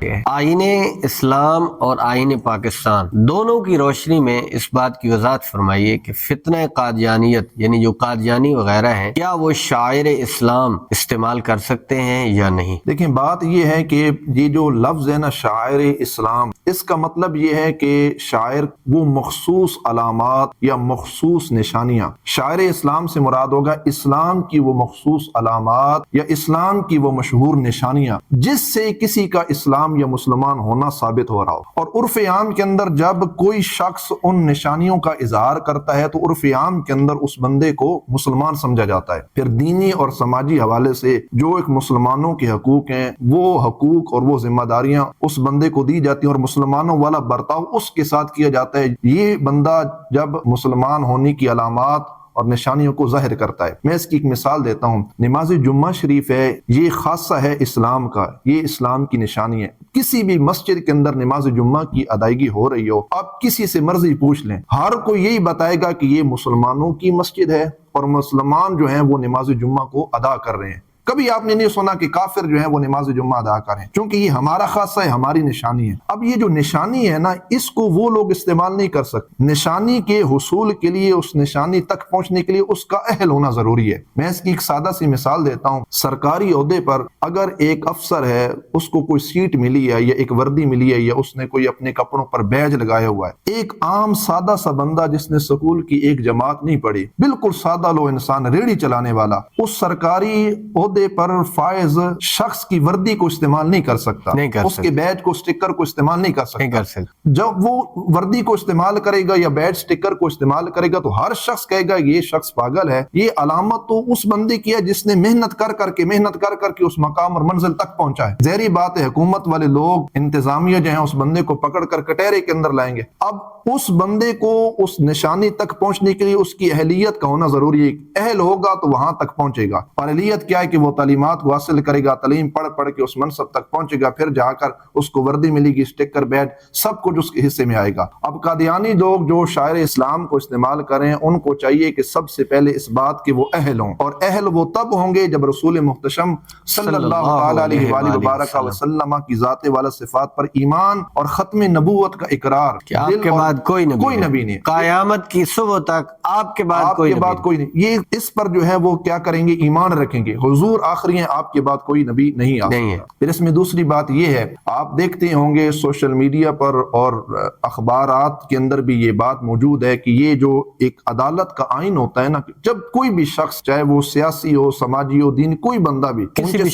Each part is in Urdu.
آئین اسلام اور آئین پاکستان دونوں کی روشنی میں اس بات کی وضاحت فرمائیے کہ فتنہ قادیانیت یعنی جو قادیانی وغیرہ ہیں کیا وہ شاعر اسلام استعمال کر سکتے ہیں یا نہیں؟ دیکھیں بات یہ ہے کہ یہ جو لفظ ہے نا شاعر اسلام، اس کا مطلب یہ ہے کہ شاعر وہ مخصوص علامات یا مخصوص نشانیاں، شاعر اسلام سے مراد ہوگا اسلام کی وہ مخصوص علامات یا اسلام کی وہ مشہور نشانیاں جس سے کسی کا اسلام یا مسلمان ہونا ثابت ہو رہا ہو۔ اور عرف عام کے اندر جب کوئی شخص ان نشانیوں کا اظہار کرتا ہے تو عرف عام کے اندر اس بندے کو مسلمان سمجھا جاتا ہے۔ پھر دینی اور سماجی حوالے سے جو ایک مسلمانوں کے حقوق ہیں وہ حقوق اور وہ ذمہ داریاں اس بندے کو دی جاتی ہیں اور مسلمانوں والا برتاؤ اس کے ساتھ کیا جاتا ہے۔ یہ بندہ جب مسلمان ہونے کی علامات اور نشانیوں کو ظاہر کرتا ہے۔ میں اس کی ایک مثال دیتا ہوں، نماز جمعہ شریف ہے، یہ خاصہ ہے اسلام کا، یہ اسلام کی نشانی ہے۔ کسی بھی مسجد کے اندر نماز جمعہ کی ادائیگی ہو رہی ہو، آپ کسی سے مرضی پوچھ لیں، ہر کوئی یہی بتائے گا کہ یہ مسلمانوں کی مسجد ہے اور مسلمان جو ہیں وہ نماز جمعہ کو ادا کر رہے ہیں۔ کبھی آپ نے نہیں سنا کہ کافر جو ہیں وہ نماز جمعہ ادا کریں، کیونکہ یہ ہمارا خاصہ ہے، ہماری نشانی ہے۔ اب یہ جو نشانی ہے نا، اس کو وہ لوگ استعمال نہیں کر سکتے۔ نشانی کے حصول کے لیے، اس نشانی تک پہنچنے کے لیے اس کا اہل ہونا ضروری ہے۔ میں اس کی ایک سادہ سی مثال دیتا ہوں۔ سرکاری عہدے پر اگر ایک افسر ہے، اس کو کوئی سیٹ ملی ہے یا ایک وردی ملی ہے یا اس نے کوئی اپنے کپڑوں پر بیج لگایا ہوا ہے، ایک عام سادہ سا بندہ جس نے سکول کی ایک جماعت نہیں پڑھی، بالکل سادہ لو انسان، ریڑھی چلانے والا، اس سرکاری پر فائز شخص کی وردی کو استعمال نہیں کر سکتا، اس کے بیج کو، سٹیکر کو استعمال نہیں کر سکتا۔ جب وہ وردی کو استعمال کرے گا یا بیج سٹیکر کو استعمال کرے گا تو ہر شخص کہے گا یہ شخص پاگل ہے، یہ علامت تو اس بندے کی ہے جس نے محنت کر کر کے اس مقام اور منزل تک پہنچا ہے۔ ظاہری بات ہے حکومت والے لوگ، انتظامیہ جو ہیں اس بندے کو پکڑ کر کٹہرے کے اندر لائیں گے۔ اب اس بندے کو اس نشانی تک پہنچنے کے لیے اس کی اہلیت کا ہونا ضروری ہے۔ اہل ہوگا تو وہاں تک پہنچے گا۔ اور اہلیت کیا ہے کہ وہ تعلیمات کو حاصل کرے گا، تعلیم پڑھ کے اس منصب تک پہنچے گا، پھر جا کر اس کو وردی ملے گی، سٹیکر، بیج، سب کچھ اس کے حصے میں آئے گا۔ اب قادیانی لوگ جو شاعر اسلام کو استعمال کریں، ان کو چاہیے کہ سب سے پہلے اس بات کے وہ اہل ہوں، اور اہل وہ تب ہوں گے جب رسول محتشم صلی اللہ علیہ وآلہ وبارک وسلم کی ذات والا صفات پر ایمان اور ختم نبوت کا اقرار کہ آپ کے بعد کوئی نبی نہیں، قیامت کی صبح تک آپ کے بعد کوئی نہیں، یہ اس پر جو ہے وہ کیا کریں گے، ایمان رکھیں گے، حضور آخری ہیں، آپ کے بعد کوئی نبی نہیں آ سکتا۔ پھر اس میں دوسری بات یہ ہے، آپ دیکھتے ہوں گے سوشل میڈیا پر اور اخبارات کے اندر بھی یہ بات موجود ہے کہ یہ جو ایک عدالت کا آئین ہوتا ہے نا، جب کوئی بھی شخص، چاہے وہ سیاسی ہو، سماجی ہو، دین، کوئی بندہ بھی کسی بھی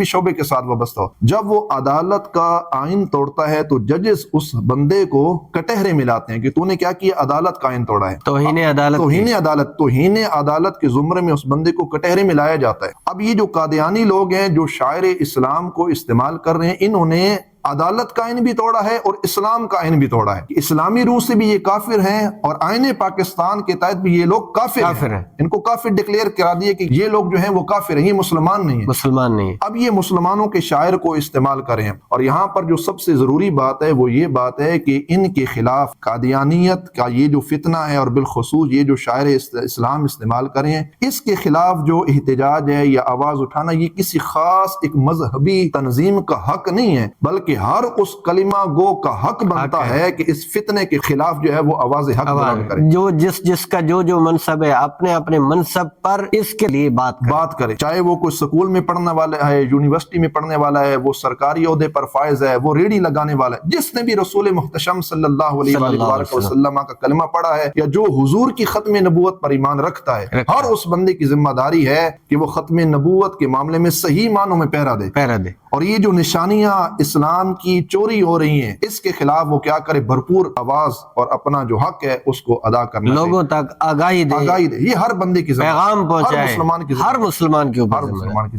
شعبے کے ساتھ وابستہ ہو، جب وہ عدالت کا آئین توڑتا ہے تو ججز اس بندے کو کٹہرے میں لاتے ہیں کہ تو نے کیا کیا، عدالت کا آئین توڑا ہے، توہین عدالت کے زمرے میں اس بندے کو کٹہرے میں لایا جاتا ہے۔ اب یہ جو قادیانی لوگ ہیں جو شاعر اسلام کو استعمال کر رہے ہیں، انہوں نے عدالت کا آئین بھی توڑا ہے اور اسلام کا آئین بھی توڑا ہے۔ اسلامی روح سے بھی یہ کافر ہیں اور آئین پاکستان کے تحت بھی یہ لوگ کافر ہیں۔ ان کو کافر ڈکلیئر کرا دیے کہ یہ لوگ جو ہیں وہ کافر ہیں، یہ مسلمان نہیں ہیں۔ اب یہ مسلمانوں کے شاعر کو استعمال کریں، اور یہاں پر جو سب سے ضروری بات ہے وہ یہ بات ہے کہ ان کے خلاف قادیانیت کا یہ جو فتنہ ہے اور بالخصوص یہ جو شاعر اسلام استعمال کریں، اس کے خلاف جو احتجاج ہے یا آواز اٹھانا، یہ کسی خاص ایک مذہبی تنظیم کا حق نہیں ہے، بلکہ ہر اس کلمہ گو کا حق بنتا ہے کہ اس فتنے کے خلاف جو ہے وہ آواز حق بلند کرے، جو جس کا جو منصب ہے اپنے منصب پر اس کے لیے بات کرے، چاہے وہ کوئی سکول میں پڑھنے والا ہے، یونیورسٹی میں پڑھنے والا ہے، وہ سرکاری عہدے پر فائز ہے، وہ ریڑھی لگانے والا ہے، جس نے بھی رسول محتشم صلی اللہ علیہ وسلم کا کلمہ پڑھا ہے یا جو حضور کی ختم نبوت پر ایمان رکھتا ہے، ہر اس بندے کی ذمہ داری ہے کہ وہ ختم نبوت کے معاملے میں صحیح معنوں میں پہرا دے۔ اور یہ جو نشانیاں اسلام کی چوری ہو رہی ہیں، اس کے خلاف وہ کیا کرے، بھرپور آواز اور اپنا جو حق ہے اس کو ادا کرنا، لوگوں تک آگاہی دے، یہ ہر بندے کی ذمہ، پیغام پہنچائے، ہر مسلمان کی ذمہ، ہر مسلمان کے اوپر